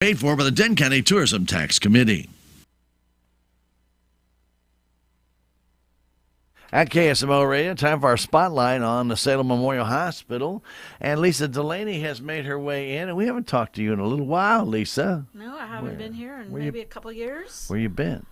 Paid for by the Denton County Tourism Tax Committee. At KSMO Radio, time for our spotlight on the Salem Memorial Hospital. And Lisa Delaney has made her way in, and we haven't talked to you in a little while, Lisa. No, I haven't been here in maybe a couple years. Where you been?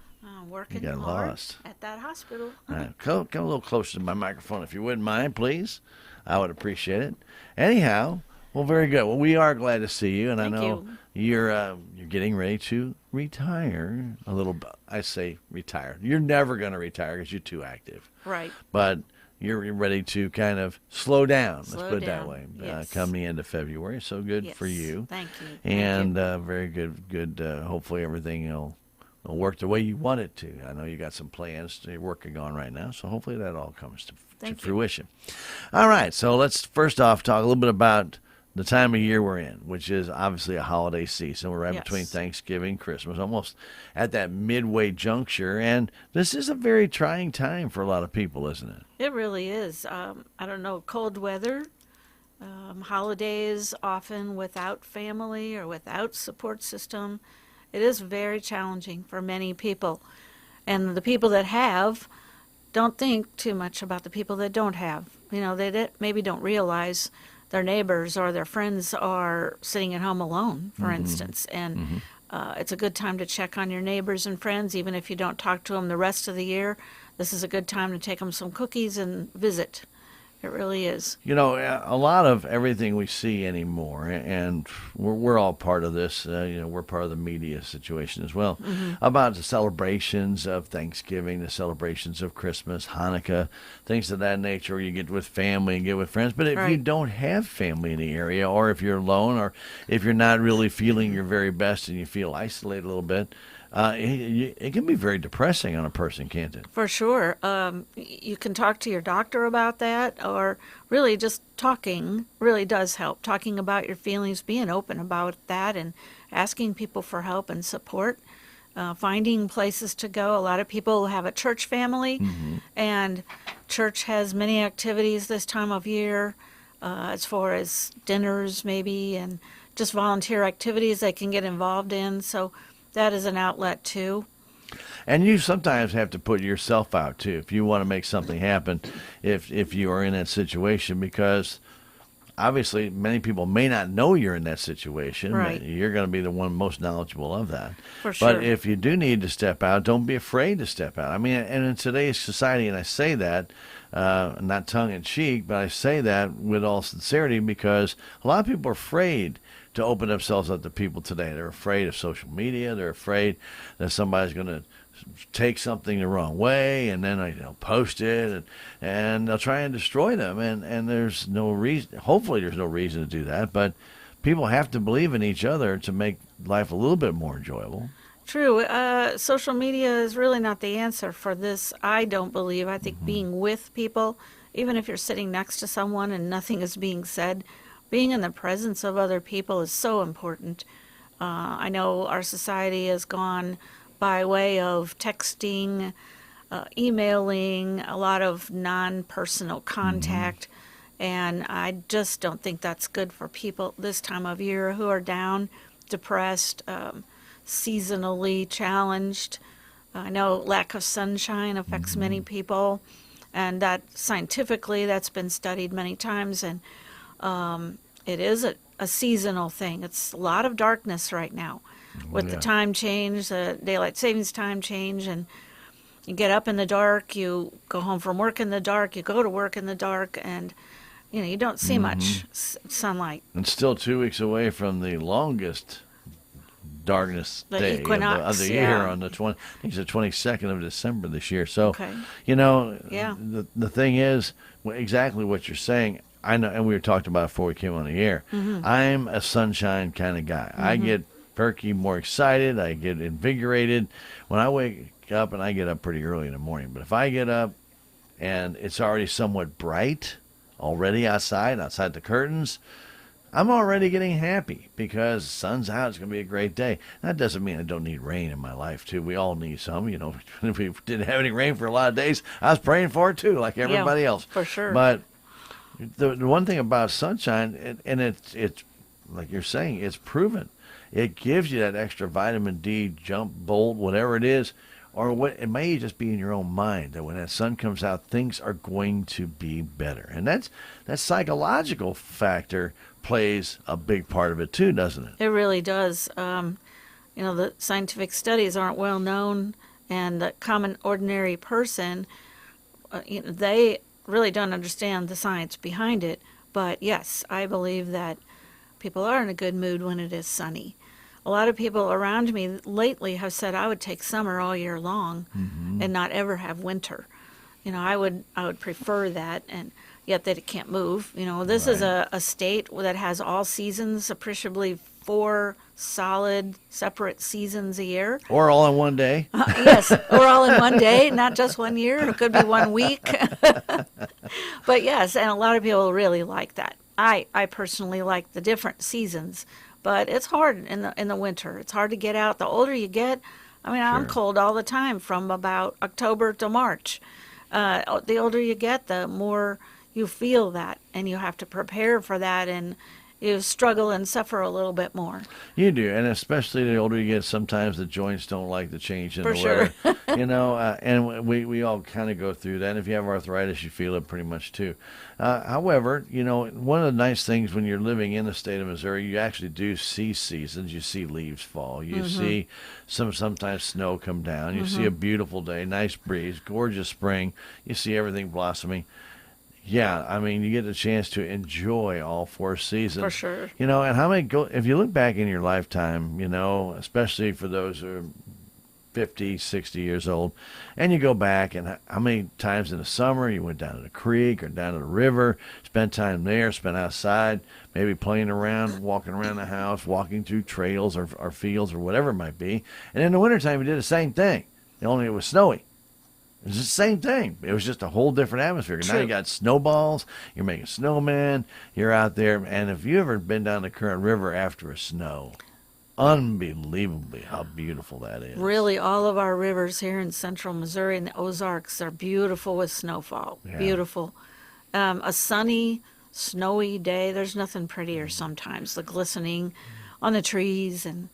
Working you got hard lost at that hospital. All right, come a little closer to my microphone if you wouldn't mind, please. I would appreciate it. Anyhow, well, very good. Well, we are glad to see you, and Thank I know you. you're getting ready to retire a little bit. I say retire. You're never going to retire because you're too active. Right. But you're ready to kind of slow down, let's put it that down. way, Yes. come the end of February. So good for you. Thank you. And very good. Hopefully everything will work the way you want it to. I know you got some plans that you're working on right now, so hopefully that all comes to fruition. All right, so let's first off talk a little bit about the time of year we're in, which is obviously a holiday season. We're right between Thanksgiving, Christmas, almost at that midway juncture, and this is a very trying time for a lot of people, isn't it? It really is. I don't know, cold weather, holidays often without family or without support system. It is very challenging for many people. And the people that have don't think too much about the people that don't have. You know, they maybe don't realize their neighbors or their friends are sitting at home alone, for instance. And it's a good time to check on your neighbors and friends, even if you don't talk to them the rest of the year. This is a good time to take them some cookies and visit. It really is. You know, a lot of everything we see anymore, and we're all part of this, we're part of the media situation as well, about the celebrations of Thanksgiving, the celebrations of Christmas, Hanukkah, things of that nature, where you get with family and get with friends. But if you don't have family in the area, or if you're alone, or if you're not really feeling your very best and you feel isolated a little bit, it can be very depressing on a person, can't it? For sure. You can talk to your doctor about that, or really just talking really does help. Talking about your feelings, being open about that, and asking people for help and support. Finding places to go. A lot of people have a church family, and church has many activities this time of year, as far as dinners maybe, and just volunteer activities they can get involved in. So that is an outlet too. And you sometimes have to put yourself out too if you want to make something happen, if you are in that situation, because obviously many people may not know you're in that situation. Right. You're going to be the one most knowledgeable of that. For sure. But if you do need to step out, don't be afraid to step out. I mean, and in today's society, and I say that not tongue-in-cheek, but I say that with all sincerity, because a lot of people are afraid to open themselves up to people today. They're afraid of social media. They're afraid that somebody's going to take something the wrong way, and then they'll post it, and they'll try and destroy them. And there's no reason, hopefully there's no reason to do that, but people have to believe in each other to make life a little bit more enjoyable. True. Social media is really not the answer for this, I don't believe. I think being with people, even if you're sitting next to someone and nothing is being said, being in the presence of other people is so important. I know our society has gone by way of texting, emailing, a lot of non-personal contact, and I just don't think that's good for people this time of year who are down, depressed, seasonally challenged. I know lack of sunshine affects many people, and that scientifically that's been studied many times, and it is a seasonal thing. It's a lot of darkness right now with the time change, the daylight savings time change, and you get up in the dark, you go home from work in the dark, you go to work in the dark, and you don't see much sunlight. And still 2 weeks away from the longest darkness day of the year on the 22nd of December this year. So, the thing is, exactly what you're saying. I know, and we were talking about it before we came on the air. I'm a sunshine kind of guy. I get perky, more excited. I get invigorated when I wake up, and I get up pretty early in the morning. But if I get up and it's already somewhat bright already outside the curtains, I'm already getting happy because the sun's out. It's going to be a great day. That doesn't mean I don't need rain in my life, too. We all need some. If we didn't have any rain for a lot of days, I was praying for it, too, like everybody else. For sure. But the one thing about sunshine, and it's like you're saying, it's proven. it gives you that extra vitamin D jump, bolt, whatever it is. Or what it may just be in your own mind that when that sun comes out, things are going to be better. And that psychological factor plays a big part of it too, doesn't it? It really does. The scientific studies aren't well known, and the common ordinary person, they really don't understand the science behind it. But yes, I believe that people are in a good mood when it is sunny. A lot of people around me lately have said I would take summer all year long and not ever have winter. I would prefer that, and yet that it can't move. This is a state that has all seasons, appreciably 4 solid separate seasons a year. Or all in one day. Yes, or all in one day, not just 1 year. It could be 1 week. But yes, and a lot of people really like that. I personally like the different seasons. But it's hard in the winter. It's hard to get out. The older you get, I'm cold all the time from about October to March. The older you get, the more you feel that, and you have to prepare for that, and you struggle and suffer a little bit more. You do, and especially the older you get, sometimes the joints don't like the change in For the sure. weather. And we all kind of go through that. And if you have arthritis, you feel it pretty much too. However, one of the nice things when you're living in the state of Missouri, you actually do see seasons. You see leaves fall. You see sometimes snow come down. You see a beautiful day, nice breeze, gorgeous spring. You see everything blossoming. Yeah, you get the chance to enjoy all 4 seasons. For sure. And if you look back in your lifetime, especially for those who are 50, 60 years old, and you go back, and how many times in the summer you went down to the creek or down to the river, spent time there, spent outside, maybe playing around, walking around the house, walking through trails or fields or whatever it might be. And in the wintertime, you did the same thing, only it was snowy. It was the same thing. It was just a whole different atmosphere. True. Now you got snowballs. You're making snowmen. You're out there. And if you ever been down the Current River after a snow, unbelievably how beautiful that is. Really, all of our rivers here in central Missouri and the Ozarks are beautiful with snowfall. Yeah. Beautiful. A sunny, snowy day, there's nothing prettier sometimes. The glistening on the trees and...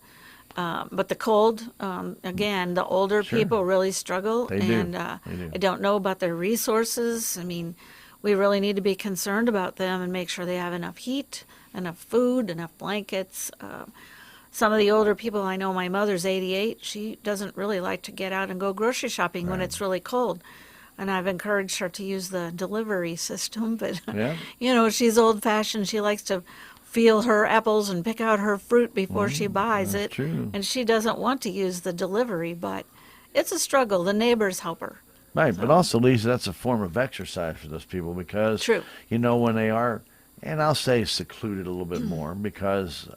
but the cold, again, the older people really struggle. They and do. I don't know about their resources. We really need to be concerned about them and make sure they have enough heat, enough food, enough blankets. Some of the older people, I know my mother's 88. She doesn't really like to get out and go grocery shopping when it's really cold. And I've encouraged her to use the delivery system. But, she's old-fashioned. She likes to feel her apples and pick out her fruit before she buys it. True. And she doesn't want to use the delivery, but it's a struggle. The neighbors help her. Right, but also, Lisa, that's a form of exercise for those people because, True. When they are, and I'll say secluded a little bit more because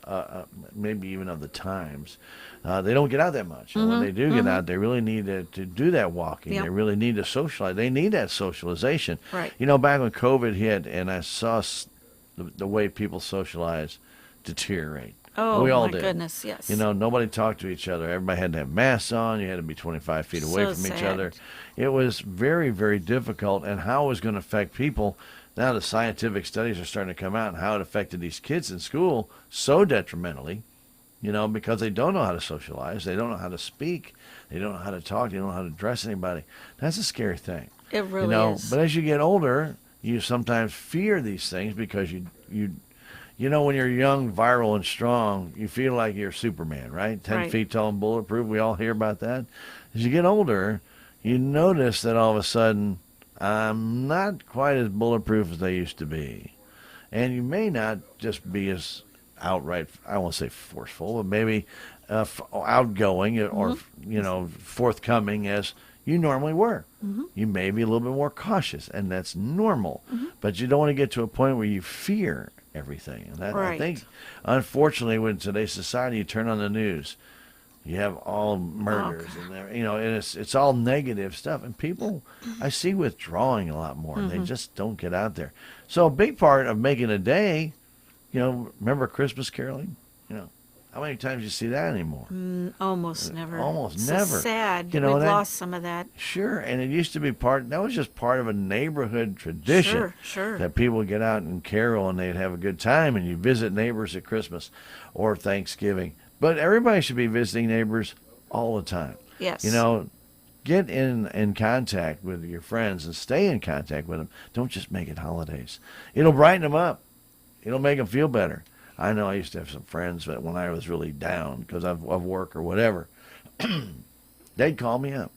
maybe even of the times, they don't get out that much. And when they do get out, they really need to do that walking. Yep. They really need to socialize. They need that socialization. Right. Back when COVID hit and I saw the way people socialize deteriorate. Oh, we all my did. Goodness, yes. Nobody talked to each other. Everybody had to have masks on. You had to be 25 feet away So from each sad. other. It was very, very difficult. And how it was going to affect people, now the scientific studies are starting to come out and how it affected these kids in school so detrimentally, because they don't know how to socialize. They don't know how to speak. They don't know how to talk. They don't know how to address anybody. That's a scary thing. It really is. But as you get older, you sometimes fear these things because you when you're young, viral, and strong, you feel like you're Superman, right? 10 feet tall and bulletproof. We all hear about that. As you get older, you notice that all of a sudden, I'm not quite as bulletproof as I used to be. And you may not just be as outright, I won't say forceful, but maybe outgoing or, forthcoming as you normally were. You may be a little bit more cautious, and that's normal. But you don't want to get to a point where you fear everything. And that, I think, unfortunately, in today's society, you turn on the news, you have all murders, and it's all negative stuff. And people, I see withdrawing a lot more, and they just don't get out there. So a big part of making a day, remember Christmas caroling? How many times do you see that anymore? Almost never. Almost it's never. So sad. We've lost some of that. Sure, and it used to be that was just part of a neighborhood tradition. Sure. That people would get out and carol and they'd have a good time, and you visit neighbors at Christmas or Thanksgiving. But everybody should be visiting neighbors all the time. Yes. Get in contact with your friends and stay in contact with them. Don't just make it holidays. It'll brighten them up. It'll make them feel better. I know I used to have some friends that when I was really down because of work or whatever, they'd call me up.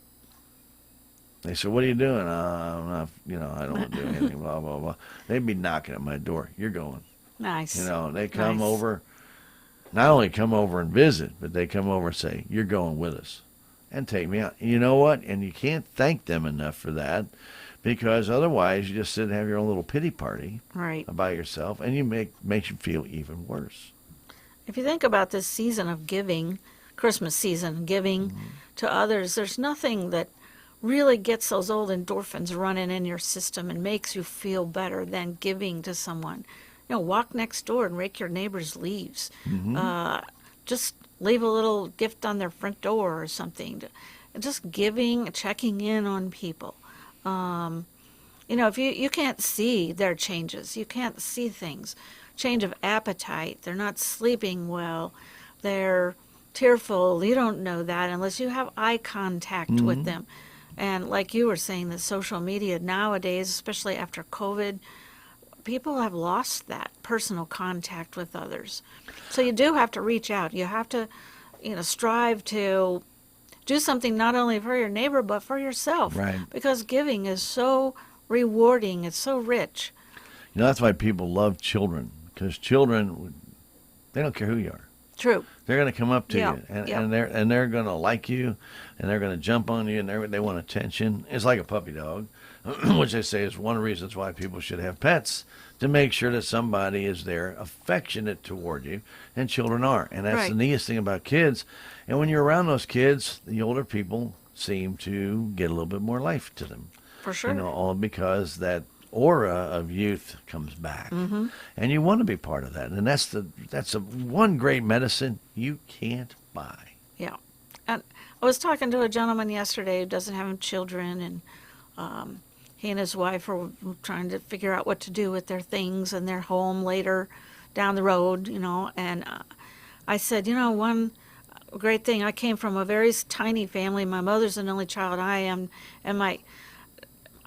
They said, "What are you doing?" I'm not, I don't want to do anything, blah, blah, blah. They'd be knocking at my door. You're going. Nice. They come over, not only come over and visit, but they come over and say, "You're going with us." And take me out. You know what? And you can't thank them enough for that, because otherwise you just sit and have your own little pity party about yourself, and makes you feel even worse. If you think about this season of giving, Christmas season, giving to others, there's nothing that really gets those old endorphins running in your system and makes you feel better than giving to someone. Walk next door and rake your neighbor's leaves. Just leave a little gift on their front door or something. Just giving, checking in on people. If you can't see their changes, you can't see things. Change of appetite, they're not sleeping well, they're tearful. You don't know that unless you have eye contact with them. And like you were saying, the social media nowadays, especially after COVID, people have lost that personal contact with others. So you do have to reach out. You have to, strive to do something not only for your neighbor, but for yourself. Right. Because giving is so rewarding. It's so rich. That's why people love children, because children, they don't care who you are. True. They're going to come up to you, and they're going to like you, and they're going to jump on you, and they want attention. It's like a puppy dog, which they say is one of the reasons why people should have pets, to make sure that somebody is there affectionate toward you, and children are. And that's the neatest thing about kids. And when you're around those kids, the older people seem to get a little bit more life to them. For sure. All because that aura of youth comes back, and you want to be part of that. And that's one great medicine you can't buy. Yeah. And I was talking to a gentleman yesterday who doesn't have children, and he and his wife are trying to figure out what to do with their things and their home later down the road, and I said, one great thing, I came from a very tiny family. My mother's an only child, I am, and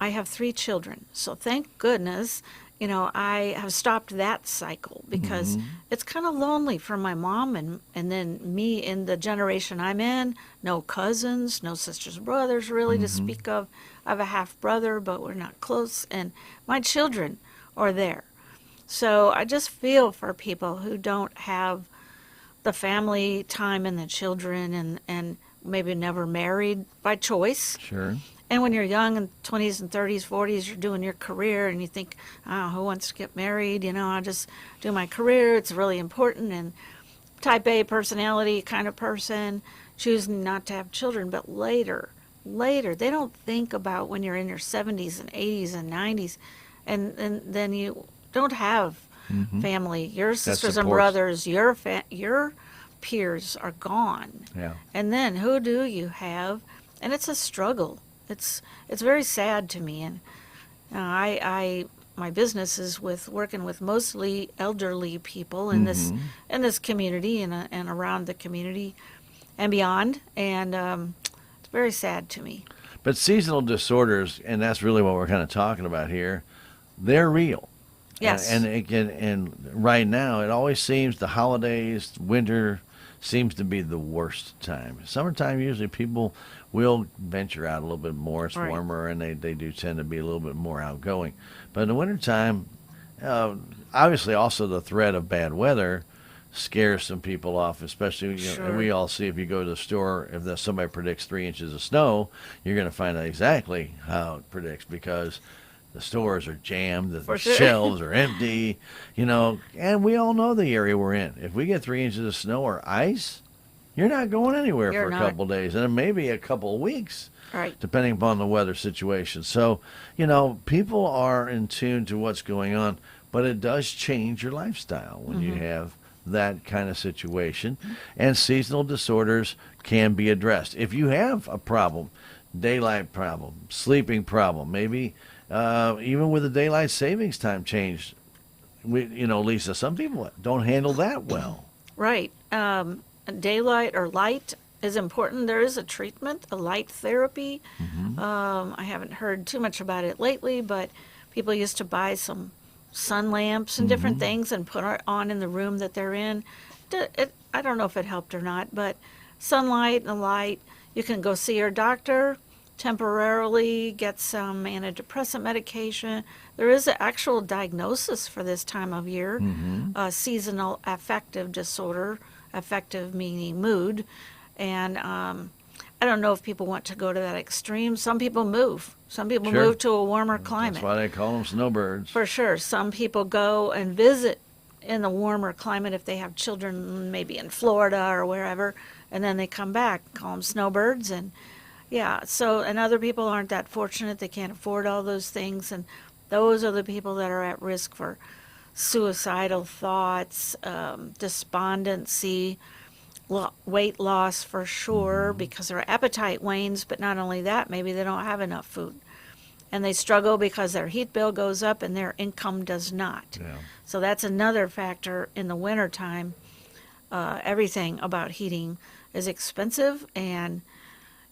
I have 3 children. So thank goodness, I have stopped that cycle, because it's kind of lonely for my mom and then me in the generation I'm in. No cousins, no sisters, brothers really to speak of. I have a half brother, but we're not close. And my children are there. So I just feel for people who don't have the family time and the children, and maybe never married by choice. Sure. And when you're young, in 20s and 30s, 40s, you're doing your career, and you think, who wants to get married? I just do my career. It's really important. And type A personality kind of person, choosing not to have children. But later, they don't think about when you're in your 70s and 80s and 90s, and then you don't have family. Your sisters and brothers, your peers are gone. Yeah. And then who do you have? And it's a struggle. It's very sad to me, and my business is working with mostly elderly people in this community and around the community and beyond, and it's very sad to me. But seasonal disorders, and that's really what we're kind of talking about here, they're real. Yes. And right now, it always seems the holidays, winter seems to be the worst time. Summertime, usually people will venture out a little bit more. It's warmer, and they do tend to be a little bit more outgoing. But in the wintertime, obviously also the threat of bad weather scares some people off, especially, and we all see if you go to the store, if somebody predicts 3 inches of snow, you're going to find out exactly how it predicts, because the stores are jammed, the shelves are empty, and we all know the area we're in. If we get 3 inches of snow or ice, you're not going anywhere for a couple of days, and maybe a couple of weeks, depending upon the weather situation. So, people are in tune to what's going on, but it does change your lifestyle when you have that kind of situation, and seasonal disorders can be addressed. If you have a problem, daylight problem, sleeping problem, maybe even with the daylight savings time change, Lisa, some people don't handle that well. Right. And daylight or light is important. There is a treatment, a light therapy. I haven't heard too much about it lately, but people used to buy some sun lamps and different things and put it on in the room that they're in. I don't know if it helped or not, but sunlight and a light. You can go see your doctor temporarily, get some antidepressant medication. There is an actual diagnosis for this time of year, seasonal affective disorder, affective meaning mood. And I don't know if people want to go to that extreme. Some people move. Some people Sure. move to a warmer climate. That's why they call them snowbirds. For sure. Some people go and visit in the warmer climate if they have children maybe in Florida or wherever, and then they come back, call them snowbirds. And yeah, so, and other people aren't that fortunate. They can't afford all those things, and those are the people that are at risk for suicidal thoughts, despondency, weight loss for sure, because their appetite wanes. But not only that, maybe they don't have enough food, and they struggle because their heat bill goes up and their income does not. Yeah. So that's another factor in the wintertime. Everything about heating is expensive, and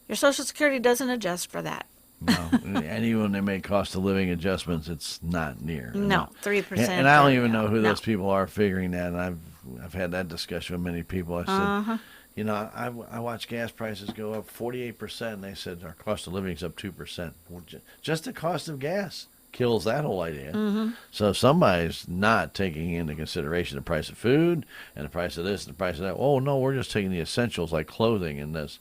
your Social Security doesn't adjust for that. No, and even when they make cost of living adjustments, it's not near. No, 3%. And I don't even know who those people are figuring that. And I've had that discussion with many people. I said, you know, I watch gas prices go up 48%, and they said our cost of living is up 2%. Well, just the cost of gas kills that whole idea. So if somebody's not taking into consideration the price of food and the price of this and the price of that. Oh no, we're just taking the essentials like clothing and this.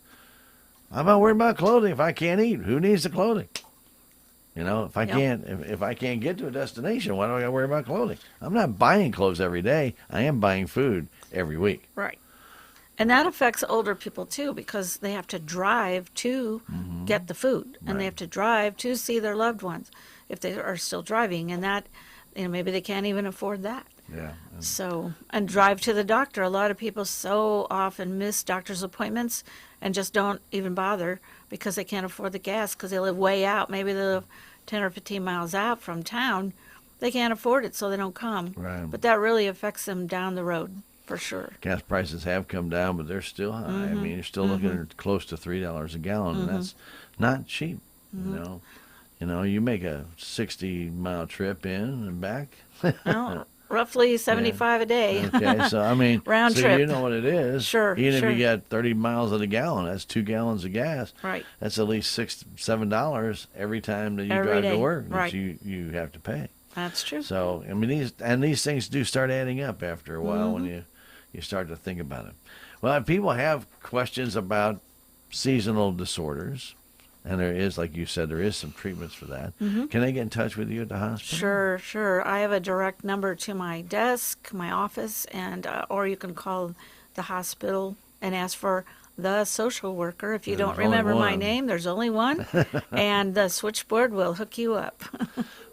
I'm not worried about clothing. If I can't eat, who needs the clothing? You know, if I can't, if I can't get to a destination, why do I got to worry about clothing? I'm not buying clothes every day. I am buying food every week. Right. And that affects older people too, because they have to drive to get the food, and they have to drive to see their loved ones if they are still driving, and that, you know, maybe they can't even afford that. Yeah. So, and drive to the doctor. A lot of people so often miss doctor's appointments and just don't even bother because they can't afford the gas because they live way out. Maybe they live 10 or 15 miles out from town. They can't afford it, so they don't come. Right. But that really affects them down the road, for sure. Gas prices have come down, but they're still high. I mean, you're still looking at close to $3 a gallon, and that's not cheap. You know, you make a 60-mile trip in and back. Well, roughly 75 a day. Okay, so I mean, round so trip. you know what it is. Sure. Even sure. if you got 30 miles of the gallon, that's 2 gallons of gas. Right. That's at least $6-7 every time that you Every drive day. to work that Right. you have to pay. That's true. So I mean, these things do start adding up after a while when you start to think about it. Well, if people have questions about seasonal disorders, and there is, like you said, there is some treatments for that. Can they get in touch with you at the hospital? Sure. I have a direct number to my desk, my office, and or you can call the hospital and ask for the social worker. If you don't remember my name, there's only one, and the switchboard will hook you up.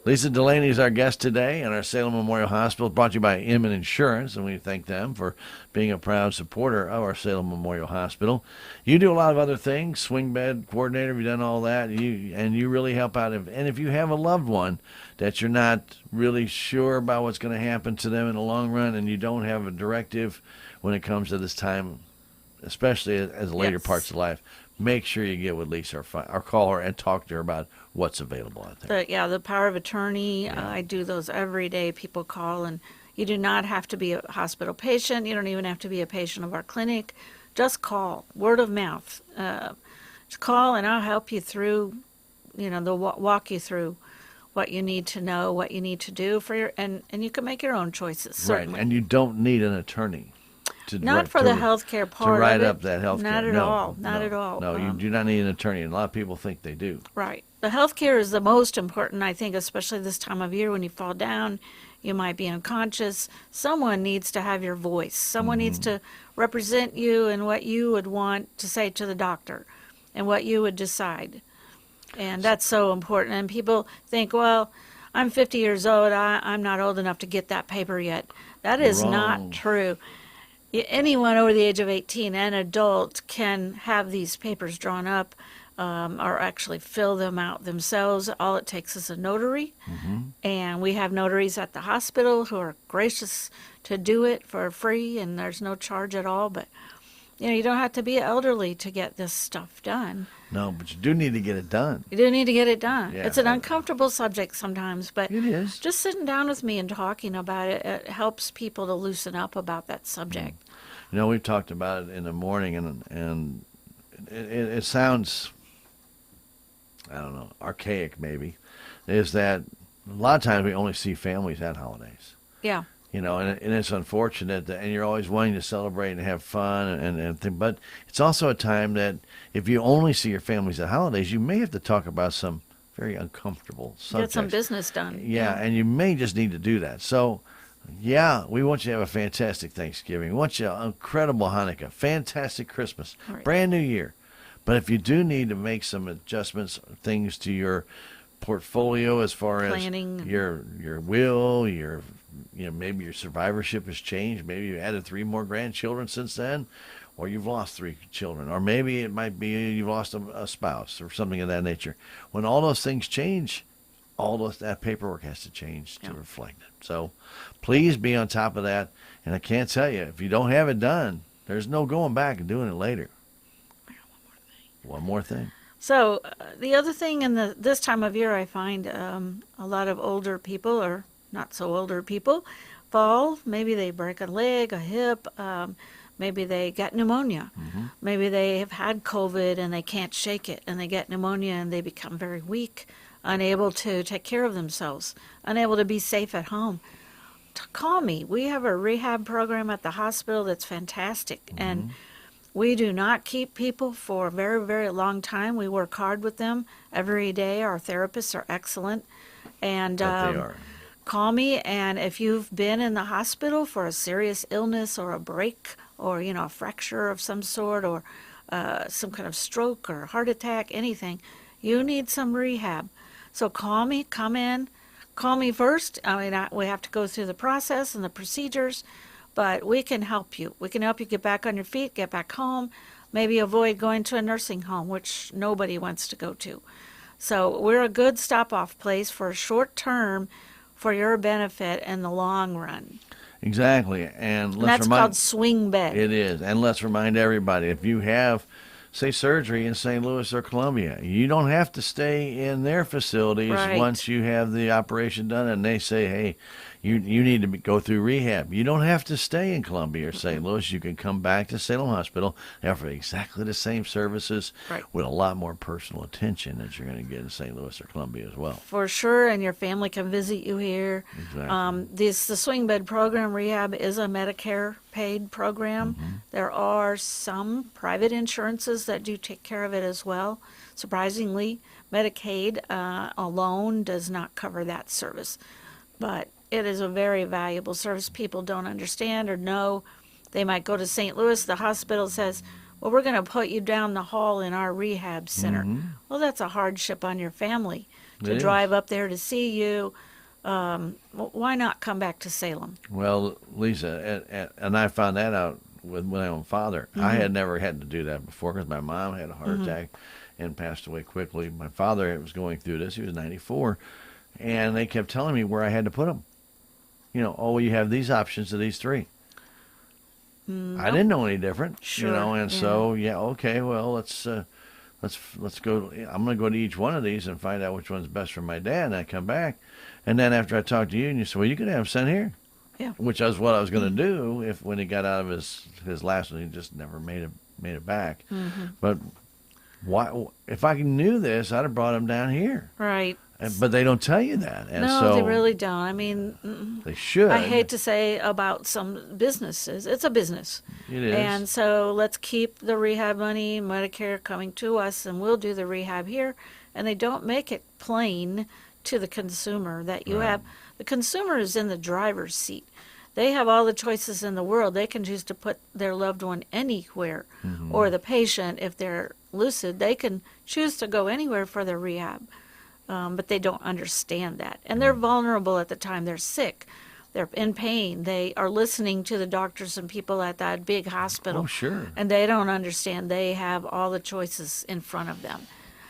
Lisa Delaney is our guest today, and our Salem Memorial Hospital brought to you by Inman Insurance, and we thank them for being a proud supporter of our Salem Memorial Hospital. You do a lot of other things, swing bed coordinator, you've done all that, and you really help out. And if you have a loved one that you're not really sure about what's going to happen to them in the long run, and you don't have a directive when it comes to this time, especially as later parts of life, make sure you get with Lisa or call her and talk to her about what's available out there. The power of attorney, I do those every day. People call, and you do not have to be a hospital patient. You don't even have to be a patient of our clinic. Just call, word of mouth. Just call, and I'll help you through, walk you through what you need to know, what you need to do for your, and you can make your own choices, certainly. Right, and you don't need an attorney. Not for the healthcare part to write of it. up that healthcare. Not at all. Not at all. No, you do not need an attorney, and a lot of people think they do. Right. The healthcare is the most important, I think, especially this time of year when you fall down, you might be unconscious. Someone needs to have your voice. Someone needs to represent you and what you would want to say to the doctor and what you would decide. And that's so important. And people think, well, I'm 50 years old. I'm not old enough to get that paper yet. That is not true. Anyone over the age of 18, an adult, can have these papers drawn up or actually fill them out themselves. All it takes is a notary. And we have notaries at the hospital who are gracious to do it for free, and there's no charge at all. But, You don't have to be elderly to get this stuff done. No, but you do need to get it done. You do need to get it done. Yeah. It's an uncomfortable subject sometimes, but it is. Just sitting down with me and talking about it, it helps people to loosen up about that subject. We've talked about it in the morning, and it sounds, I don't know, archaic maybe, is that a lot of times we only see families at holidays. Yeah. And it's unfortunate that, and you're always wanting to celebrate and have fun and but it's also a time that if you only see your families at holidays, you may have to talk about some very uncomfortable subjects. Get some business done. Yeah, and you may just need to do that. So, yeah, we want you to have a fantastic Thanksgiving. We want you an incredible Hanukkah, fantastic Christmas, Right. brand new year. But if you do need to make some adjustments, things to your portfolio as far Planning. as your will, maybe your survivorship has changed. Maybe you added 3 more grandchildren since then, or you've lost 3 children, or maybe it might be you've lost a spouse or something of that nature. When all those things change, that paperwork has to change to reflect it. So please be on top of that. And I can't tell you, if you don't have it done, there's no going back and doing it later. One more thing. So the other thing this time of year, I find a lot of older people, or not so older people, fall. Maybe they break a leg, a hip. Maybe they get pneumonia. Mm-hmm. Maybe they have had COVID and they can't shake it, and they get pneumonia and they become very weak, unable to take care of themselves, unable to be safe at home. Call me. We have a rehab program at the hospital that's fantastic, Mm-hmm. and we do not keep people for a very, very long time. We work hard with them every day. Our therapists are excellent. And But they are. call me, and if you've been in the hospital for a serious illness or a break or, a fracture of some sort or some kind of stroke or heart attack, anything, you need some rehab. So call me, come in. Call me first. We have to go through the process and the procedures, but we can help you. We can help you get back on your feet, get back home, maybe avoid going to a nursing home, which nobody wants to go to. So we're a good stop-off place for a short term for your benefit in the long run. Exactly. And that's called swing bed. It is. And let's remind everybody, if you have, say, surgery in St. Louis or Columbia, you don't have to stay in their facilities once you have the operation done and they say, hey, you need to go through rehab. You don't have to stay in Columbia or St. Louis. You can come back to Salem Hospital and offer exactly the same services with a lot more personal attention that you're going to get in St. Louis or Columbia as well. For sure, and your family can visit you here. Exactly. The swing bed program, rehab, is a Medicare paid program. Mm-hmm. There are some private insurances that do take care of it as well. Surprisingly, Medicaid alone does not cover that service. But it is a very valuable service. People don't understand or know. They might go to St. Louis, the hospital says, well, we're going to put you down the hall in our rehab center. Mm-hmm. Well, that's a hardship on your family to It drive up there to see you. Why not come back to Salem? Well, Lisa, and I found that out with my own father. Mm-hmm. I had never had to do that before because my mom had a heart attack and passed away quickly. My father was going through this. He was 94. And they kept telling me where I had to put him. You have these options of these 3. I didn't know any different. Sure, And so, okay, well, let's go. I'm going to go to each one of these and find out which one's best for my dad. And I come back. And then after I talk to you, and you say, well, you can have him sent here. Yeah. Which is what I was going to do when he got out of his last one. He just never made it back. Mm-hmm. But why? If I knew this, I'd have brought him down here. Right. But they don't tell you that. And No, so they really don't. I mean, they should. I hate to say about some businesses, it's a business. It is. And so let's keep the rehab money, Medicare coming to us, and we'll do the rehab here. And they don't make it plain to the consumer that you have. The consumer is in the driver's seat. They have all the choices in the world. They can choose to put their loved one anywhere. Mm-hmm. Or the patient, if they're lucid, they can choose to go anywhere for their rehab. But they don't understand that. And they're vulnerable at the time they're sick. They're in pain. They are listening to the doctors and people at that big hospital. Oh, sure. And they don't understand they have all the choices in front of them.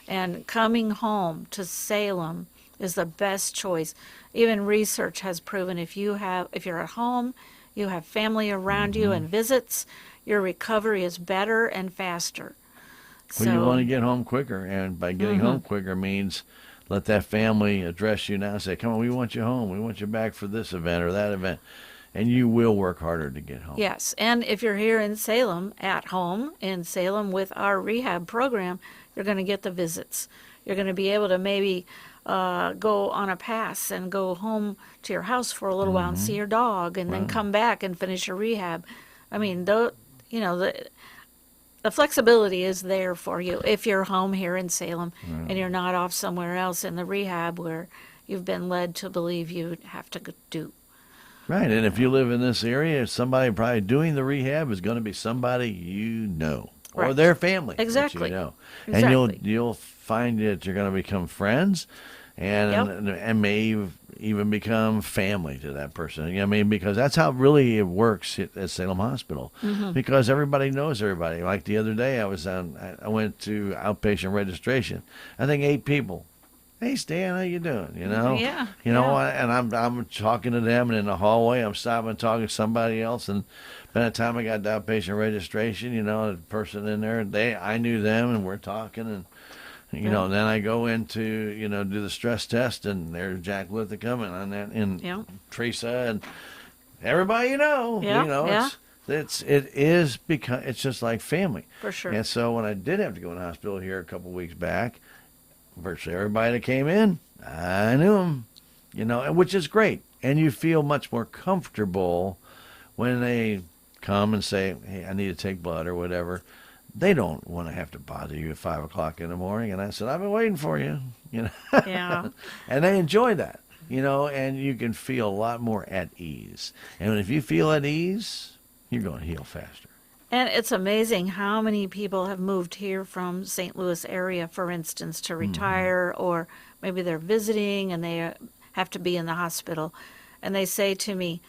And coming home to Salem is the best choice. Even research has proven if you're at home, you have family around you and visits, your recovery is better and faster. Well, you want to get home quicker, and by getting home quicker means let that family address you now and say, come on, we want you home. We want you back for this event or that event. And you will work harder to get home. Yes, and if you're here in Salem, at home in Salem with our rehab program, you're going to get the visits. You're going to be able to maybe go on a pass and go home to your house for a little while and see your dog, and then come back and finish your rehab. I mean, the flexibility is there for you if you're home here in Salem and you're not off somewhere else in the rehab where you've been led to believe you have to do. Right, and if you live in this area, somebody probably doing the rehab is going to be somebody you know, or their family. Exactly. That you know. Exactly. And you'll find that you're going to become friends, and may even become family to that person. I mean, because that's how really it works at Salem Hospital. Because everybody knows everybody. Like the other day, I went to outpatient registration. I think 8 people. Hey Stan, how you doing? And I'm talking to them, and in the hallway I'm stopping and talking to somebody else, and by the time I got to outpatient registration, the person in there, I knew them, and we're talking, and then I go into do the stress test, and there's Jack Lithicum and Teresa and everybody it's just like family. For sure. And so when I did have to go in the hospital here a couple weeks back, virtually everybody that came in, I knew them, which is great. And you feel much more comfortable when they come and say, hey, I need to take blood or whatever. They don't want to have to bother you at 5 o'clock in the morning. And I said, I've been waiting for you, Yeah. And they enjoy that, and you can feel a lot more at ease. And if you feel at ease, you're going to heal faster. And it's amazing how many people have moved here from St. Louis area, for instance, to retire, or maybe they're visiting and they have to be in the hospital. And they say to me,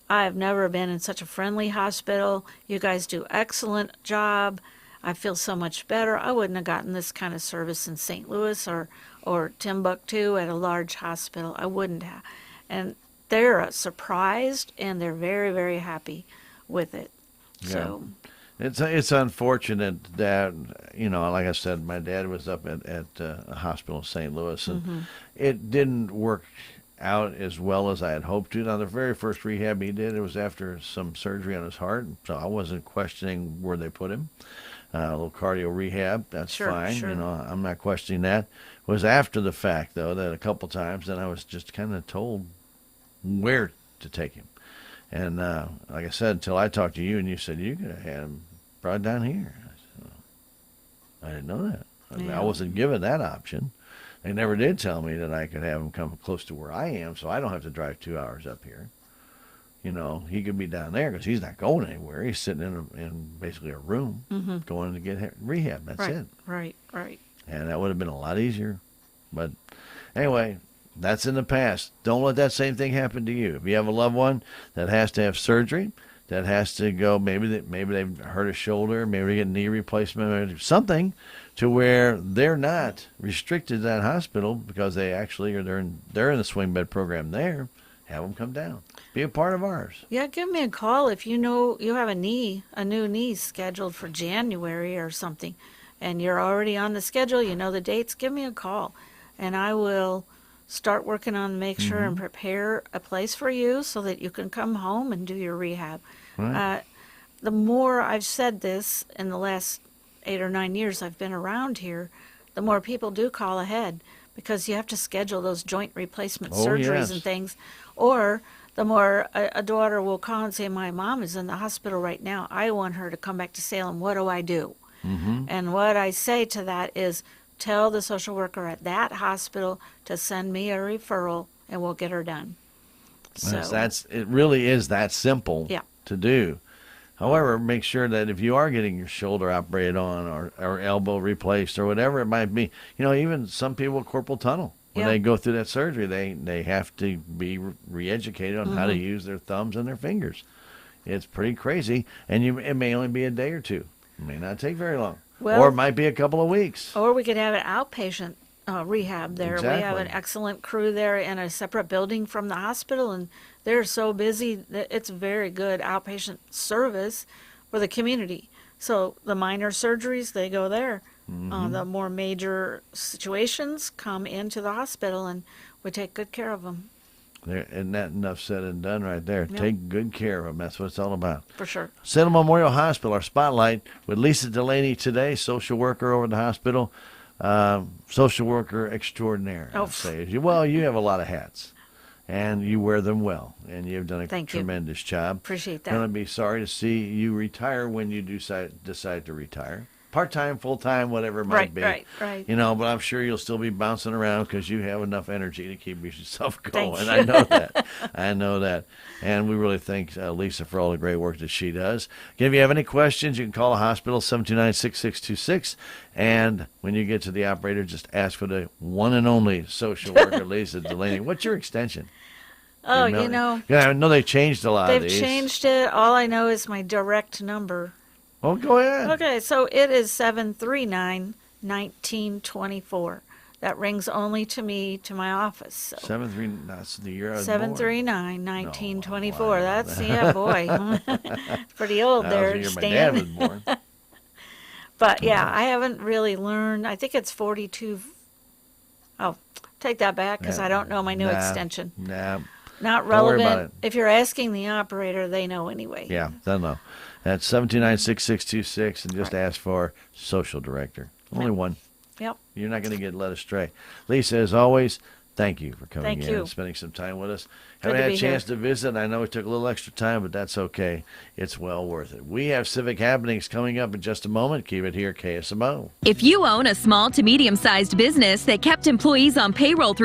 I've never been in such a friendly hospital. You guys do excellent job. I feel so much better. I wouldn't have gotten this kind of service in St. Louis or Timbuktu at a large hospital. I wouldn't have. And they're surprised, and they're very, very happy with it. So it's unfortunate that like I said, my dad was up at a hospital in St. Louis, and it didn't work out as well as I had hoped to. Now, the very first rehab he did, it was after some surgery on his heart, so I wasn't questioning where they put him. A little cardio rehab, that's fine. Sure. I'm not questioning that. It was after the fact, though, that a couple times then I was just kind of told where to take him. And like I said, until I talked to you, and you said you could have had him brought down here. I said, I didn't know that. I wasn't given that option. They never did tell me that I could have him come close to where I am, so I don't have to drive 2 hours up here. He could be down there because he's not going anywhere. He's sitting in basically a room going to get rehab. That's it. Right. And that would have been a lot easier. But anyway, that's in the past. Don't let that same thing happen to you. If you have a loved one that has to have surgery, that has to go, maybe they've hurt a shoulder, maybe they get knee replacement or something, to where they're not restricted to that hospital because they actually they're in the swing bed program there. Have them come down. Be a part of ours. Yeah, give me a call if you know you have a new knee scheduled for January or something, and you're already on the schedule, you know the dates, give me a call, and I will start working on make sure and prepare a place for you so that you can come home and do your rehab. Right. The more I've said this in the last 8 or 9 years I've been around here, the more people do call ahead, because you have to schedule those joint replacement surgeries and things. Or the more a daughter will call and say, my mom is in the hospital right now. I want her to come back to Salem. What do I do? And what I say to that is, tell the social worker at that hospital to send me a referral, and we'll get her done. So it really is that simple to do. However, make sure that if you are getting your shoulder operated on or elbow replaced or whatever it might be, even some people with carpal tunnel, when they go through that surgery, they have to be re-educated on how to use their thumbs and their fingers. It's pretty crazy, and it may only be a day or two. It may not take very long. Or it might be a couple of weeks. Or we could have an outpatient rehab there. Exactly. We have an excellent crew there in a separate building from the hospital, and they're so busy that it's very good outpatient service, for the community. So the minor surgeries, they go there. The more major situations come into the hospital, and we take good care of them. There, isn't that enough said and done right there? Yep. Take good care of them. That's what it's all about. For sure. Central Memorial Hospital, our spotlight with Lisa Delaney today, social worker over at the hospital, social worker extraordinaire. Oh. I'd say. Well, you have a lot of hats, and you wear them well, and you've done a Thank you. tremendous job. Appreciate that. Going to be sorry to see you retire when you decide to retire. Part-time, full-time, whatever it might be. Right. You know, but I'm sure you'll still be bouncing around because you have enough energy to keep yourself going. Thank you. I know that. I know that. And we really thank Lisa for all the great work that she does. Again, if you have any questions, you can call the hospital, 729-6626. And when you get to the operator, just ask for the one and only social worker, Lisa Delaney. What's your extension? Oh, Yeah, I know they changed a lot of they've these. changed it. All I know is my direct number. Oh, go ahead. Okay, so it is 739-1924. That rings only to me, to my office. So 739, that's the year I was born. 739-1924. No, wow. That's, yeah, boy. Pretty old That there, was the year my dad Stan. was born. But yeah, I haven't really learned. I think it's 42. Oh, take that back because I don't know my new extension. Nah. Not Don't worry about relevant. it. If you're asking the operator, they know anyway. Yeah, they'll know. That's 729-6626, and just ask for social director. Only one. Yep. You're not going to get led astray. Lisa, as always, thank you for coming Thank in you. and spending some time with us. Good Haven't to had a be chance here. to visit. I know it took a little extra time, but that's okay. It's well worth it. We have civic happenings coming up in just a moment. Keep it here, KSMO. If you own a small to medium-sized business that kept employees on payroll through